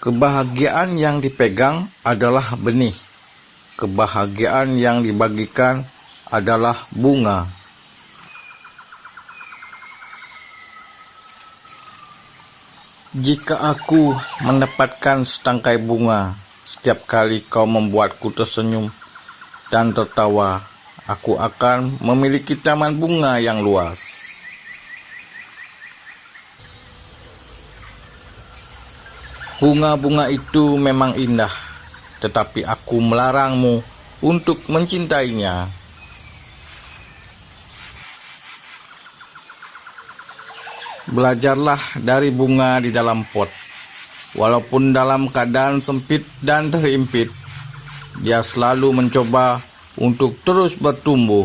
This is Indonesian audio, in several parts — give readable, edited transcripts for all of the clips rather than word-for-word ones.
Kebahagiaan yang dipegang adalah benih. Kebahagiaan yang dibagikan adalah bunga. Jika aku mendapatkan setangkai bunga, setiap kali kau membuatku tersenyum dan tertawa, aku akan memiliki taman bunga yang luas. Bunga-bunga itu memang indah, tetapi aku melarangmu untuk mencintainya. Belajarlah dari bunga di dalam pot. Walaupun dalam keadaan sempit dan terhimpit, dia selalu mencoba untuk terus bertumbuh.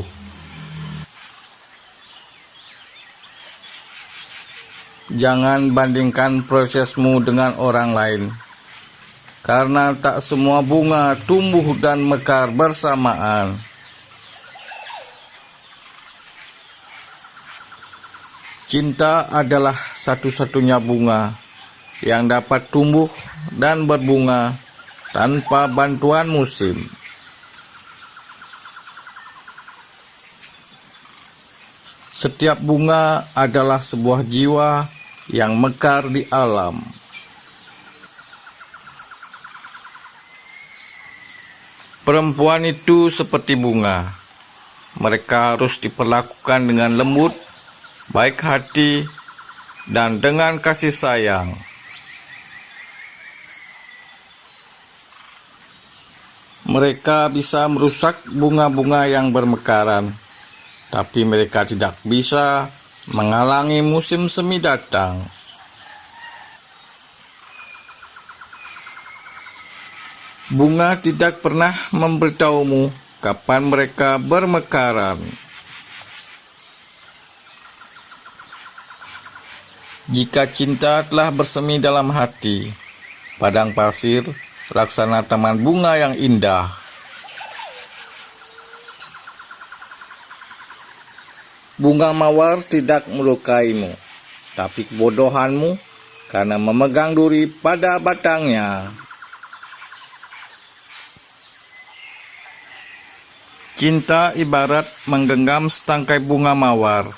Jangan bandingkan prosesmu dengan orang lain, karena tak semua bunga tumbuh dan mekar bersamaan. Cinta adalah satu-satunya bunga yang dapat tumbuh dan berbunga tanpa bantuan musim. Setiap bunga adalah sebuah jiwa yang mekar di alam. Perempuan itu seperti bunga. Mereka harus diperlakukan dengan lembut, baik hati, dan dengan kasih sayang. Mereka bisa merusak bunga-bunga yang bermekaran, tapi mereka tidak bisa menghalangi musim semi datang. Bunga tidak pernah memberitahumu kapan mereka bermekaran. Jika cinta telah bersemi dalam hati, padang pasir laksana taman bunga yang indah. Bunga mawar tidak melukaimu, tapi kebodohanmu karena memegang duri pada batangnya. Cinta ibarat menggenggam setangkai bunga mawar.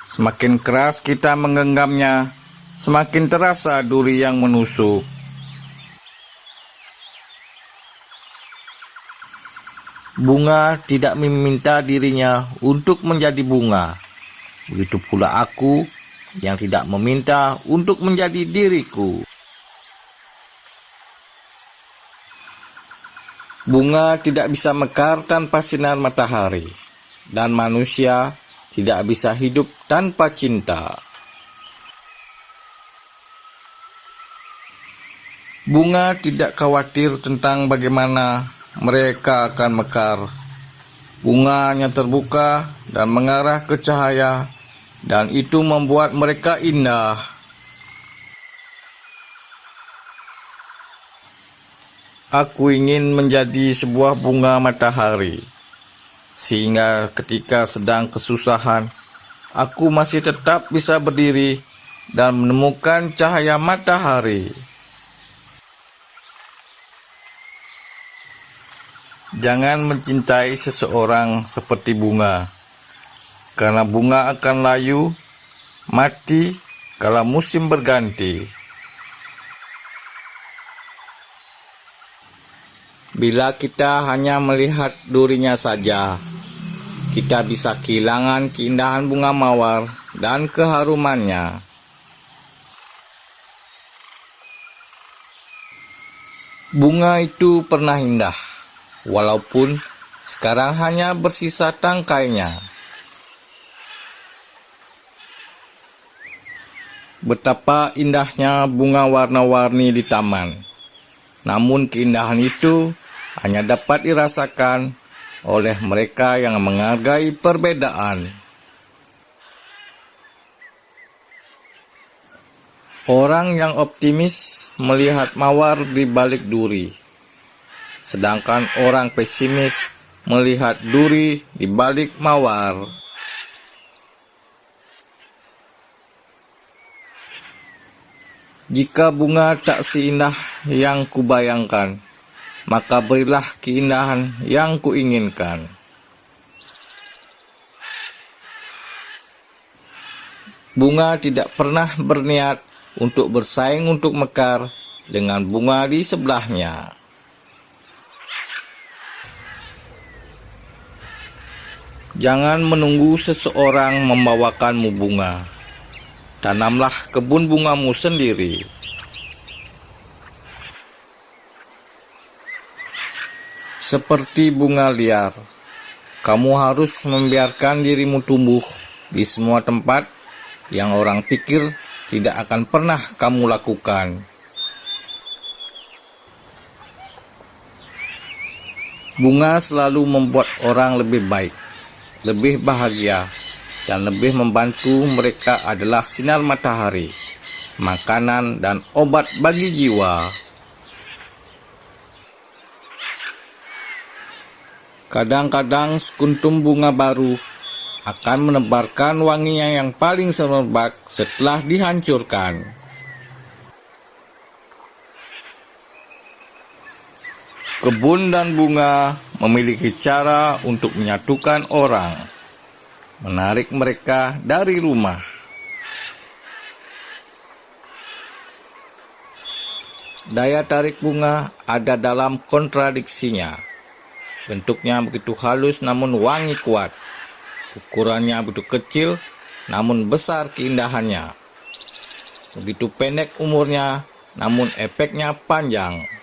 Semakin keras kita menggenggamnya, semakin terasa duri yang menusuk. Bunga tidak meminta dirinya untuk menjadi bunga. Begitu pula aku yang tidak meminta untuk menjadi diriku. Bunga tidak bisa mekar tanpa sinar matahari, dan manusia tidak bisa hidup tanpa cinta. Bunga tidak khawatir tentang bagaimana mereka akan mekar. Bunganya terbuka dan mengarah ke cahaya, dan itu membuat mereka indah. Aku ingin menjadi sebuah bunga matahari, sehingga ketika sedang kesusahan, aku masih tetap bisa berdiri dan menemukan cahaya matahari. Jangan mencintai seseorang seperti bunga, karena bunga akan layu, mati kala musim berganti. Bila kita hanya melihat durinya saja, kita bisa kehilangan keindahan bunga mawar dan keharumannya. Bunga itu pernah indah, walaupun sekarang hanya bersisa tangkainya. Betapa indahnya bunga warna-warni di taman. Namun keindahan itu hanya dapat dirasakan oleh mereka yang menghargai perbedaan. Orang yang optimis melihat mawar di balik duri, sedangkan orang pesimis melihat duri di balik mawar. Jika bunga tak seindah yang kubayangkan, maka berilah keindahan yang kuinginkan. Bunga tidak pernah berniat untuk bersaing untuk mekar dengan bunga di sebelahnya. Jangan menunggu seseorang membawakanmu bunga. Tanamlah kebun bungamu sendiri. Seperti bunga liar, kamu harus membiarkan dirimu tumbuh di semua tempat yang orang pikir tidak akan pernah kamu lakukan. Bunga selalu membuat orang lebih baik, lebih bahagia, dan lebih membantu. Mereka adalah sinar matahari, makanan, dan obat bagi jiwa. Kadang-kadang sekuntum bunga baru akan menebarkan wanginya yang paling semerbak setelah dihancurkan. Kebun dan bunga memiliki cara untuk menyatukan orang, menarik mereka dari rumah. Daya tarik bunga ada dalam kontradiksinya. Bentuknya begitu halus namun wangi kuat. Ukurannya begitu kecil namun besar keindahannya. Begitu pendek umurnya namun efeknya panjang.